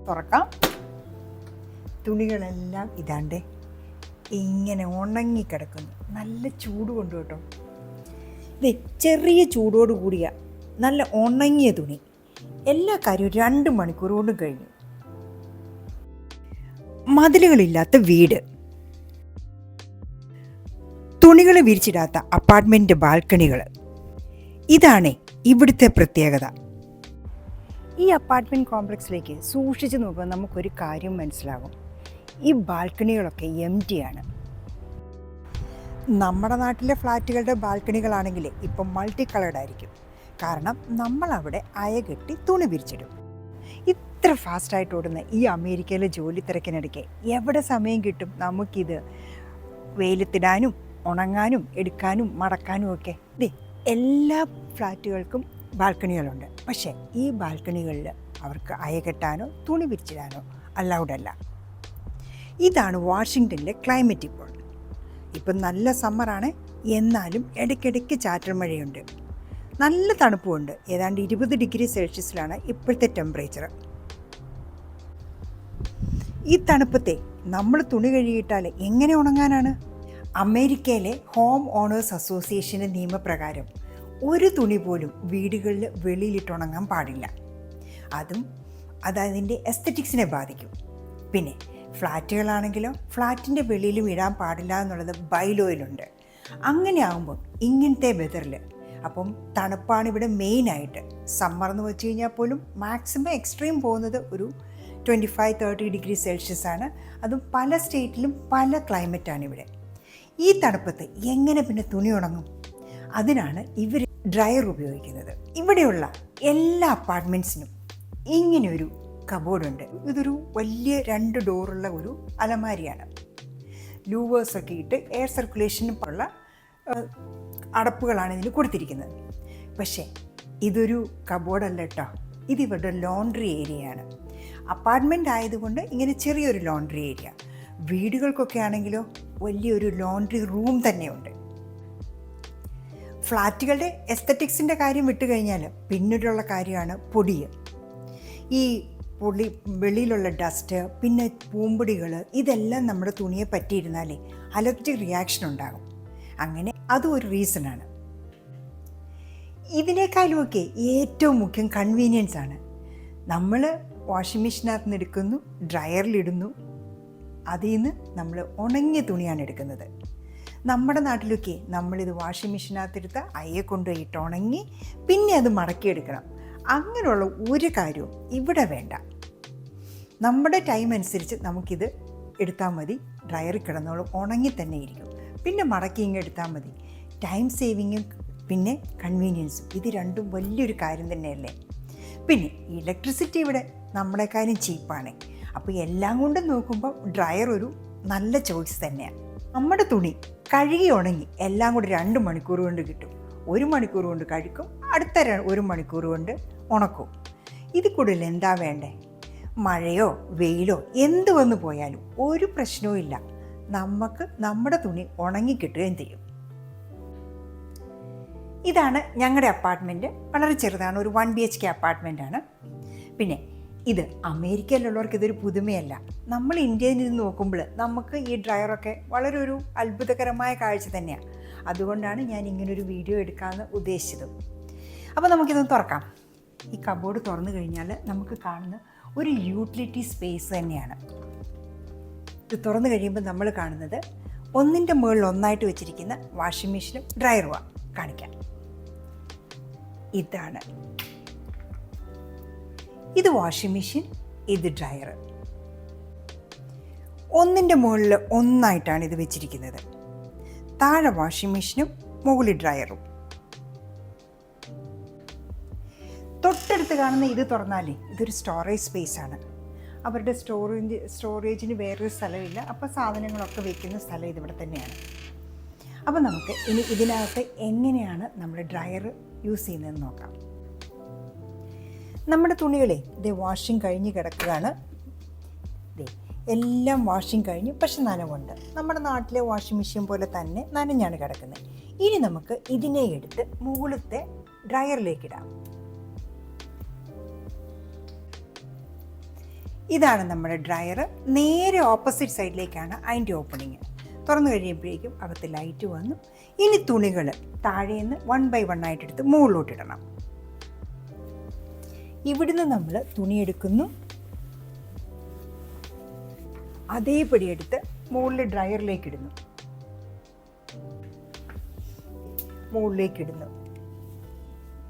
തുറക്കാം. തുണികളെല്ലാം ഇതാണ്ട് ഇങ്ങനെ ഉണങ്ങിക്കിടക്കുന്നു. നല്ല ചൂട് കൊണ്ട് കേട്ടോ. ഇത് ചെറിയ ചൂടോട് കൂടിയ നല്ല ഉണങ്ങിയ തുണി. എല്ലാ കാര്യവും 2 മണിക്കൂർ കൊണ്ടും കഴിഞ്ഞു. മതിലുകളില്ലാത്ത വീട്, തുണികൾ വിരിച്ചിടാത്ത അപ്പാർട്ട്മെൻറ്റ് ബാൽക്കണികൾ, ഇതാണ് ഇവിടുത്തെ പ്രത്യേകത. ഈ അപ്പാർട്ട്മെൻറ്റ് കോംപ്ലക്സിലേക്ക് സൂക്ഷിച്ച് നോക്കുമ്പോൾ നമുക്കൊരു കാര്യം മനസ്സിലാകും. ഈ ബാൽക്കണികളൊക്കെ എംറ്റിയാണ്. നമ്മുടെ നാട്ടിലെ ഫ്ലാറ്റുകളുടെ ബാൽക്കണികളാണെങ്കിൽ ഇപ്പം മൾട്ടി കളേർഡ് ആയിരിക്കും. കാരണം നമ്മളവിടെ അയകെട്ടി തുണി വിരിച്ചിടും. ഇത്ര ഫാസ്റ്റായിട്ട് ഓടുന്ന ഈ അമേരിക്കയിലെ ജോലി തിരക്കിനിടയ്ക്ക് എവിടെ സമയം കിട്ടും നമുക്കിത് വെയിലത്തിടാനും ഉണങ്ങാനും എടുക്കാനും മടക്കാനും ഒക്കെ? എല്ലാ ഫ്ലാറ്റുകൾക്കും ബാൽക്കണികളുണ്ട്. പക്ഷേ ഈ ബാൽക്കണികളിൽ അവർക്ക് അയകെട്ടാനോ തുണി വിരിച്ചിടാനോ അലൗഡല്ല. ഇതാണ് വാഷിങ്ടണിലെ ക്ലൈമറ്റ്. ഇപ്പം നല്ല സമ്മറാണ്, എന്നാലും ഇടയ്ക്കിടയ്ക്ക് ചാറ്റൽ മഴയുണ്ട്. നല്ല തണുപ്പുമുണ്ട്. ഏതാണ്ട് 20 ഡിഗ്രി സെൽഷ്യസിലാണ് ഇപ്പോഴത്തെ ടെമ്പറേച്ചർ. ഈ തണുപ്പത്തെ നമ്മൾ തുണി കഴുകിയിട്ടാൽ എങ്ങനെ ഉണങ്ങാനാണ്? അമേരിക്കയിലെ ഹോം ഓണേഴ്സ് അസോസിയേഷൻ്റെ നിയമപ്രകാരം ഒരു തുണി പോലും വീടുകളിൽ വെളിയിലിട്ടുണങ്ങാൻ പാടില്ല. അതതിൻ്റെ എസ്തറ്റിക്സിനെ ബാധിക്കും. പിന്നെ ഫ്ലാറ്റുകളാണെങ്കിലോ ഫ്ലാറ്റിൻ്റെ വെളിയിലും ഇടാൻ പാടില്ല എന്നുള്ളത് ബൈലോയിലുണ്ട്. അങ്ങനെ ആകുമ്പോൾ ഇങ്ങനത്തെ വെതറിൽ, അപ്പം തണുപ്പാണ് ഇവിടെ മെയിനായിട്ട്. സമ്മർ എന്ന് വെച്ച് കഴിഞ്ഞാൽ പോലും മാക്സിമം എക്സ്ട്രീം പോകുന്നത് ഒരു 25-30 ഡിഗ്രി സെൽഷ്യസ് ആണ്. അതും പല സ്റ്റേറ്റിലും പല ക്ലൈമറ്റാണ് ഇവിടെ. ഈ തണുപ്പത്ത് എങ്ങനെ പിന്നെ തുണി ഉണങ്ങും? അതിനാണ് ഇവർ ഡ്രയർ ഉപയോഗിക്കുന്നത്. ഇവിടെയുള്ള എല്ലാ അപ്പാർട്ട്മെൻറ്റ്സിനും ഇങ്ങനെയൊരു കബോർഡുണ്ട്. ഇതൊരു വലിയ 2 ഡോറുള്ള ഒരു അലമാരിയാണ്. ലൂവേഴ്സൊക്കെ ഇട്ട് എയർ സർക്കുലേഷനുള്ള അടപ്പുകളാണ് ഇതിന് കൊടുത്തിരിക്കുന്നത്. പക്ഷേ ഇതൊരു കബോർഡല്ല കേട്ടോ, ഇതിവരുടെ ലോണ്ട്രി ഏരിയയാണ്. അപ്പാർട്ട്മെൻ്റ് ആയതുകൊണ്ട് ഇങ്ങനെ ചെറിയൊരു ലോണ്ട്രി ഏരിയ. വീടുകൾക്കൊക്കെ ആണെങ്കിലോ വലിയൊരു ലോണ്ട്രി റൂം തന്നെയുണ്ട്. ഫ്ലാറ്റുകളുടെ എസ്തറ്റിക്സിൻ്റെ കാര്യം വിട്ടു കഴിഞ്ഞാൽ പിന്നീടുള്ള കാര്യമാണ് പൊടി. ഈ വെളിയിലുള്ള ഡസ്റ്റ്, പിന്നെ പൂമ്പൊടികൾ, ഇതെല്ലാം നമ്മുടെ തുണിയെ പറ്റിയിരുന്നാലേ അലർജിക് റിയാക്ഷൻ ഉണ്ടാകും. അങ്ങനെ അതും ഒരു റീസണാണ്. ഇതിനേക്കാളുമൊക്കെ ഏറ്റവും മുഖ്യം കൺവീനിയൻസ് ആണ്. നമ്മൾ വാഷിംഗ് മെഷീനകത്ത് നിന്ന് എടുക്കുന്നു, ഡ്രയറിലിടുന്നു, അതിൽ നിന്ന് നമ്മൾ ഉണങ്ങിയ തുണിയാണ് എടുക്കുന്നത്. നമ്മുടെ നാട്ടിലൊക്കെ നമ്മളിത് വാഷിംഗ് മെഷീനകത്തെടുത്ത് അയ്യെ കൊണ്ടുപോയിട്ട് ഉണങ്ങി പിന്നെ അത് മടക്കിയെടുക്കണം. അങ്ങനെയുള്ള ഒരു കാര്യവും ഇവിടെ വേണ്ട. നമ്മുടെ ടൈം അനുസരിച്ച് നമുക്കിത് എടുത്താൽ മതി. ഡ്രയറിൽ കിടന്നോളും, ഉണങ്ങി തന്നെ ഇരിക്കും. പിന്നെ മടക്കി ഇങ്ങ് എടുത്താൽ മതി. ടൈം സേവിങ്ങും പിന്നെ കൺവീനിയൻസും, ഇത് രണ്ടും വലിയൊരു കാര്യം തന്നെയല്ലേ. പിന്നെ ഇലക്ട്രിസിറ്റി ഇവിടെ നമ്മളെക്കാളും ചീപ്പാണ്. അപ്പോൾ എല്ലാം കൊണ്ടും നോക്കുമ്പോൾ ഡ്രയർ ഒരു നല്ല ചോയ്സ് തന്നെയാണ്. നമ്മുടെ തുണി കഴുകി ഉണങ്ങി എല്ലാം കൂടി 2 മണിക്കൂർ കൊണ്ട് കിട്ടും. 1 മണിക്കൂർ കൊണ്ട് കഴുകും, അടുത്ത 1 മണിക്കൂർ കൊണ്ട് ഉണക്കും. ഇത് കൂടുതൽ എന്താ വേണ്ടേ? മഴയോ വെയിലോ എന്ത് വന്നു പോയാലും ഒരു പ്രശ്നവും ഇല്ല. നമുക്ക് നമ്മുടെ തുണി ഉണങ്ങിക്കിട്ടുകയും ചെയ്യും. ഇതാണ് ഞങ്ങളുടെ അപ്പാർട്ട്മെൻറ്റ്. വളരെ ചെറുതാണ്, ഒരു 1 BHK അപ്പാർട്ട്മെൻറ്റാണ്. പിന്നെ ഇത് അമേരിക്കയിലുള്ളവർക്ക് ഇതൊരു പുതുമയല്ല. നമ്മൾ ഇന്ത്യയിൽ നിന്ന് നോക്കുമ്പോൾ നമുക്ക് ഈ ഡ്രയറൊക്കെ വളരെ ഒരു അത്ഭുതകരമായ കാഴ്ച തന്നെയാണ്. അതുകൊണ്ടാണ് ഞാൻ ഇങ്ങനൊരു വീഡിയോ എടുക്കാമെന്ന് ഉദ്ദേശിച്ചത്. അപ്പോൾ നമുക്കിതൊന്ന് തുറക്കാം. ഈ കബോർഡ് തുറന്നു കഴിഞ്ഞാൽ നമുക്ക് കാണുന്ന ഒരു യൂട്ടിലിറ്റി സ്പേസ് തന്നെയാണ്. ഇത് തുറന്നു കഴിയുമ്പോൾ നമ്മൾ കാണുന്നത് ഒന്നിൻ്റെ മുകളിൽ ഒന്നായിട്ട് വെച്ചിരിക്കുന്ന വാഷിംഗ് മെഷീനും ഡ്രയറുമാണ്. കാണിക്കാം. ഇതാണ് ഇത് വാഷിംഗ് മെഷീൻ, ഇത് ഡ്രയർ. ഒന്നിൻ്റെ മുകളിൽ ഒന്നായിട്ടാണ് ഇത് വെച്ചിരിക്കുന്നത്. താഴെ വാഷിംഗ് മെഷീനും മുകളിൽ ഡ്രയറും. തൊട്ടടുത്ത് കാണുന്ന ഇത് തുറന്നാലേ ഇതൊരു സ്റ്റോറേജ് സ്പേസാണ്. അവരുടെ സ്റ്റോറേജിന് വേറൊരു സ്ഥലമില്ല. അപ്പോൾ സാധനങ്ങളൊക്കെ വയ്ക്കുന്ന സ്ഥലം ഇതിവിടെ തന്നെയാണ്. അപ്പോൾ നമുക്ക് ഇനി ഇതിനകത്ത് എങ്ങനെയാണ് നമ്മൾ ഡ്രയർ യൂസ് ചെയ്യുന്നതെന്ന് നോക്കാം. നമ്മുടെ തുണികളെ ഇത് വാഷിംഗ് കഴിഞ്ഞ് കിടക്കുകയാണ്. എല്ലാം വാഷിംഗ് കഴിഞ്ഞ്, പക്ഷെ നനവുണ്ട്. നമ്മുടെ നാട്ടിലെ വാഷിംഗ് മെഷീൻ പോലെ തന്നെ നനഞ്ഞാണ് കിടക്കുന്നത്. ഇനി നമുക്ക് ഇതിനെ എടുത്ത് മുകളിലത്തെ ഡ്രയറിലേക്ക് ഇടാം. ഇതാണ് നമ്മുടെ ഡ്രയർ. നേരെ ഓപ്പോസിറ്റ് സൈഡിലേക്കാണ് അതിൻ്റെ ഓപ്പണിങ്. തുറന്നു കഴിയുമ്പോഴേക്കും അകത്ത് ലൈറ്റ് വന്നു. ഇനി തുണികൾ താഴേന്ന് 1 by 1 ആയിട്ടെടുത്ത് മുകളിലോട്ടിടണം. ഇവിടുന്ന് നമ്മൾ തുണിയെടുക്കുന്നു, അതേപടി എടുത്ത് മുകളിൽ ഡ്രയറിലേക്കിടുന്നു, മുകളിലേക്കിടുന്നു.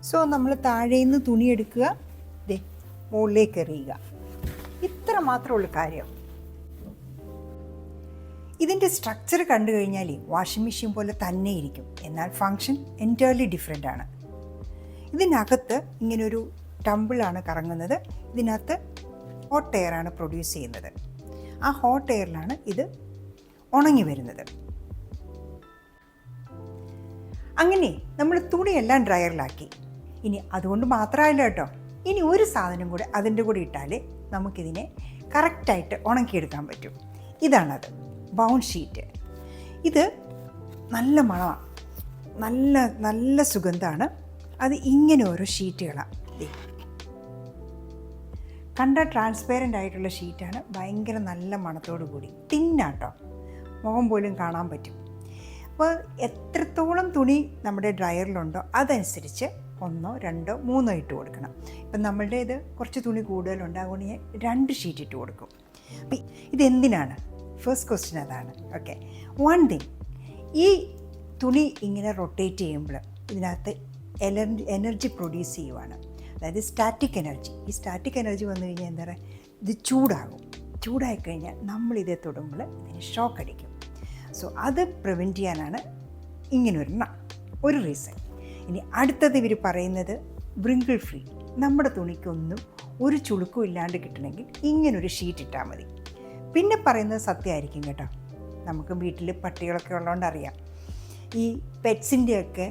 സോ നമ്മൾ താഴേന്ന് തുണിയെടുക്കുക, മുകളിലേക്ക് എറിയുക. ഇത്ര മാത്രമുള്ള കാര്യം. ഇതിൻ്റെ സ്ട്രക്ചർ കണ്ടു കഴിഞ്ഞാൽ വാഷിംഗ് മെഷീൻ പോലെ തന്നെ ഇരിക്കും, എന്നാൽ ഫങ്ഷൻ എൻറ്റയർലി ഡിഫറെൻ്റ് ആണ്. ഇതിനകത്ത് ഇങ്ങനൊരു ടമ്പിളാണ് കറങ്ങുന്നത്. ഇതിനകത്ത് ഹോട്ട് എയറാണ് പ്രൊഡ്യൂസ് ചെയ്യുന്നത്. ആ ഹോട്ട് എയറിലാണ് ഇത് ഉണങ്ങി വരുന്നത്. അങ്ങനെ നമ്മൾ തുണിയെല്ലാം ഡ്രയറിലാക്കി. ഇനി അതുകൊണ്ട് മാത്രമല്ല കേട്ടോ, ഇനി ഒരു സാധനം കൂടെ അതിൻ്റെ കൂടെ ഇട്ടാലേ നമുക്കിതിനെ കറക്റ്റായിട്ട് ഉണക്കിയെടുക്കാൻ പറ്റും. ഇതാണത്, ബൗൺ ഷീറ്റ്. ഇത് നല്ല മണമാണ്, നല്ല നല്ല സുഗന്ധമാണ്. അത് ഇങ്ങനെ ഓരോ ഷീറ്റുകളാണ്. കണ്ട ട്രാൻസ്പെറൻ്റ് ആയിട്ടുള്ള ഷീറ്റാണ്, ഭയങ്കര നല്ല മണത്തോടു കൂടി. ടിന്നാട്ടോ, മുഖം പോലും കാണാൻ പറ്റും. അപ്പോൾ എത്രത്തോളം തുണി നമ്മുടെ ഡ്രയറിലുണ്ടോ അതനുസരിച്ച് 1, 2, 3 ഇട്ട് കൊടുക്കണം. ഇപ്പം നമ്മളുടെ ഇത് കുറച്ച് തുണി കൂടുതലുണ്ട്, അതുകൊണ്ട് ഞാൻ 2 ഷീറ്റ് ഇട്ട് കൊടുക്കും. അപ്പം ഇതെന്തിനാണ്? ഫസ്റ്റ് ക്വസ്റ്റ്യൻ അതാണ്. ഓക്കെ, വൺ തിങ്, ഈ തുണി ഇങ്ങനെ റൊട്ടേറ്റ് ചെയ്യുമ്പോൾ ഇതിനകത്ത് എനർജി പ്രൊഡ്യൂസ് ചെയ്യുവാണ്, അതായത് സ്റ്റാറ്റിക് എനർജി. ഈ സ്റ്റാറ്റിക് എനർജി വന്നു കഴിഞ്ഞാൽ എന്താ പറയുക, ഇത് ചൂടാകും. ചൂടായിക്കഴിഞ്ഞാൽ നമ്മളിതേ തൊടുമ്പോൾ ഇതിന് ഷോക്ക് അടിക്കും. സോ അത് പ്രിവെൻറ്റ് ചെയ്യാനാണ് ഒരു റീസൺ. ഇനി അടുത്തത് ഇവർ പറയുന്നത് വ്രിങ്കിൾ ഫ്രീ. നമ്മുടെ തുണിക്കൊന്നും ഒരു ചുളുക്കും ഇല്ലാണ്ട് കിട്ടണമെങ്കിൽ ഇങ്ങനൊരു ഷീറ്റ് ഇട്ടാൽ മതി. പിന്നെ പറയുന്നത് സത്യമായിരിക്കും കേട്ടോ, നമുക്ക് വീട്ടിൽ പട്ടികളൊക്കെ ഉള്ളതുകൊണ്ട് അറിയാം. ഈ പെറ്റ്സിൻ്റെയൊക്കെ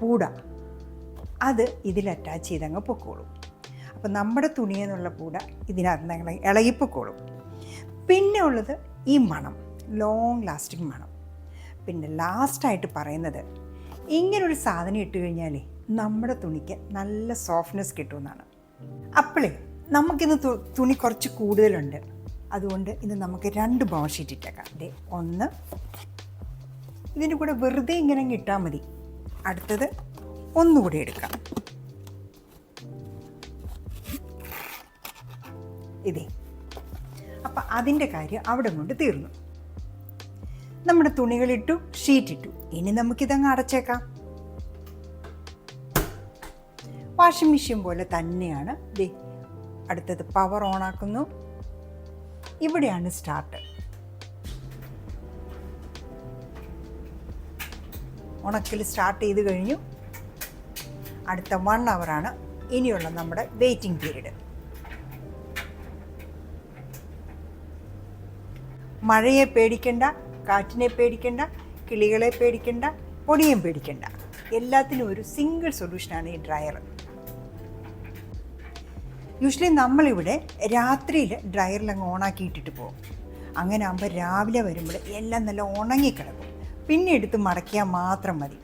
പൂട അത് ഇതിൽ അറ്റാച്ച് ചെയ്തങ്ങ് പൊക്കോളും. അപ്പോൾ നമ്മുടെ തുണിയെന്നുള്ള പൂട ഇതിനകത്ത് ഞങ്ങൾ ഇളകിപ്പൊക്കോളും. പിന്നെ ഉള്ളത് ഈ മണം, ലോങ് ലാസ്റ്റിംഗ് മണം. പിന്നെ ലാസ്റ്റായിട്ട് പറയുന്നത്, ഇങ്ങനൊരു സാധനം ഇട്ട് കഴിഞ്ഞാൽ നമ്മുടെ തുണിക്ക് നല്ല സോഫ്റ്റ്നെസ് കിട്ടുമെന്നാണ്. അപ്പോഴേ നമുക്കിന്ന് തുണി കുറച്ച് കൂടുതലുണ്ട്, അതുകൊണ്ട് ഇന്ന് നമുക്ക് 2 ബൗൺ ഷീറ്റ് ഇട്ടേക്കാം. 1 ഇതിൻ്റെ കൂടെ വെറുതെ ഇങ്ങനെ ഇട്ടാൽ മതി. അടുത്തത് ഒന്നുകൂടി എടുക്കാം. അപ്പം അതിൻ്റെ കാര്യം അവിടെ കൊണ്ട് തീർന്നു. നമ്മുടെ തുണികളിട്ടു, ഷീറ്റിട്ടു. ഇനി നമുക്കിതങ്ങ് അടച്ചേക്കാം. വാഷിംഗ് മെഷീൻ പോലെ തന്നെയാണ്. അടുത്തത് പവർ ഓൺ ആക്കുന്നു. ഇവിടെയാണ് സ്റ്റാർട്ട്. ഉണക്കൽ സ്റ്റാർട്ട് ചെയ്ത് കഴിഞ്ഞു. അടുത്ത 1 ഹവറാണ് ഇനിയുള്ള നമ്മുടെ വെയിറ്റിംഗ് പീരീഡ്. മഴയെ പേടിക്കണ്ട, കാറ്റിനെ പേടിക്കണ്ട, കിളികളെ പേടിക്കണ്ട, പൊടിയും പേടിക്കണ്ട. എല്ലാത്തിനും ഒരു സിംഗിൾ സൊല്യൂഷനാണ് ഈ ഡ്രയർ. യൂഷ്വലി നമ്മളിവിടെ രാത്രിയിൽ ഡ്രയറിൽ അങ്ങ് ഓണാക്കിയിട്ടിട്ട് പോകും. അങ്ങനെ ആകുമ്പോൾ രാവിലെ വരുമ്പോൾ എല്ലാം നല്ല ഉണങ്ങിക്കിടക്കും. പിന്നെ എടുത്ത് മടക്കിയാൽ മാത്രം മതി.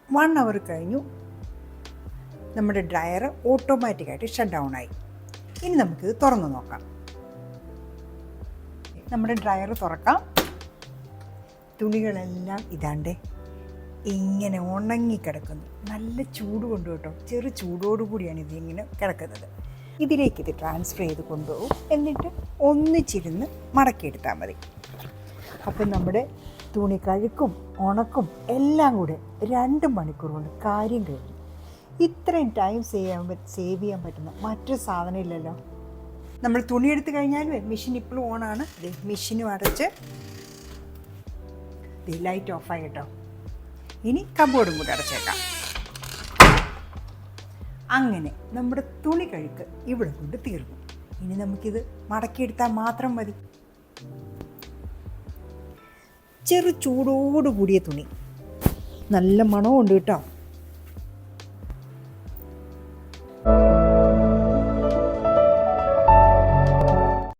1 ഹവർ കഴിഞ്ഞു. നമ്മുടെ ഡ്രയർ ഓട്ടോമാറ്റിക്കായിട്ട് ഷട്ട് ഡൗൺ ആയി. ഇനി നമുക്കിത് തുറന്നു നോക്കാം. നമ്മുടെ ഡ്രയർ തുറക്കാം. തുണികളെല്ലാം ഇതാണ്ട് ഇങ്ങനെ ഉണങ്ങിക്കിടക്കുന്നു. നല്ല ചൂട് കൊണ്ട് കേട്ടോ, ചെറു ചൂടോടുകൂടിയാണ് ഇതിങ്ങനെ കിടക്കുന്നത്. ഇതിലേക്ക് ഇത് ട്രാൻസ്ഫർ ചെയ്ത് കൊണ്ടുപോകും. എന്നിട്ട് ഒന്നിച്ചിരുന്ന് മടക്കിയെടുത്താൽ മതി. അപ്പം നമ്മുടെ തുണി കഴുക്കും ഉണക്കും എല്ലാം കൂടെ 2 മണിക്കൂർ കൊണ്ട് കാര്യം കഴിഞ്ഞു. ഇത്രയും ടൈം സേവ് ചെയ്യാൻ പറ്റുന്ന മറ്റൊരു സാധനം ഇല്ലല്ലോ. നമ്മൾ തുണിയെടുത്ത് കഴിഞ്ഞാൽ മെഷീൻ ഇപ്പോഴും ഓണാണ്. മെഷീനും അടച്ച് ലൈറ്റ് ഓഫായി കേട്ടോ. ഇനി കബോർഡും കൂടി അടച്ചേക്കാം. അങ്ങനെ നമ്മുടെ തുണി കഴുക്ക് ഇവിടെ കൊണ്ട് തീർന്നു. ഇനി നമുക്കിത് മടക്കിയെടുത്താൽ മാത്രം മതി. ചെറു ചൂടോടുകൂടിയ തുണി, നല്ല മണമുണ്ട് കേട്ടോ.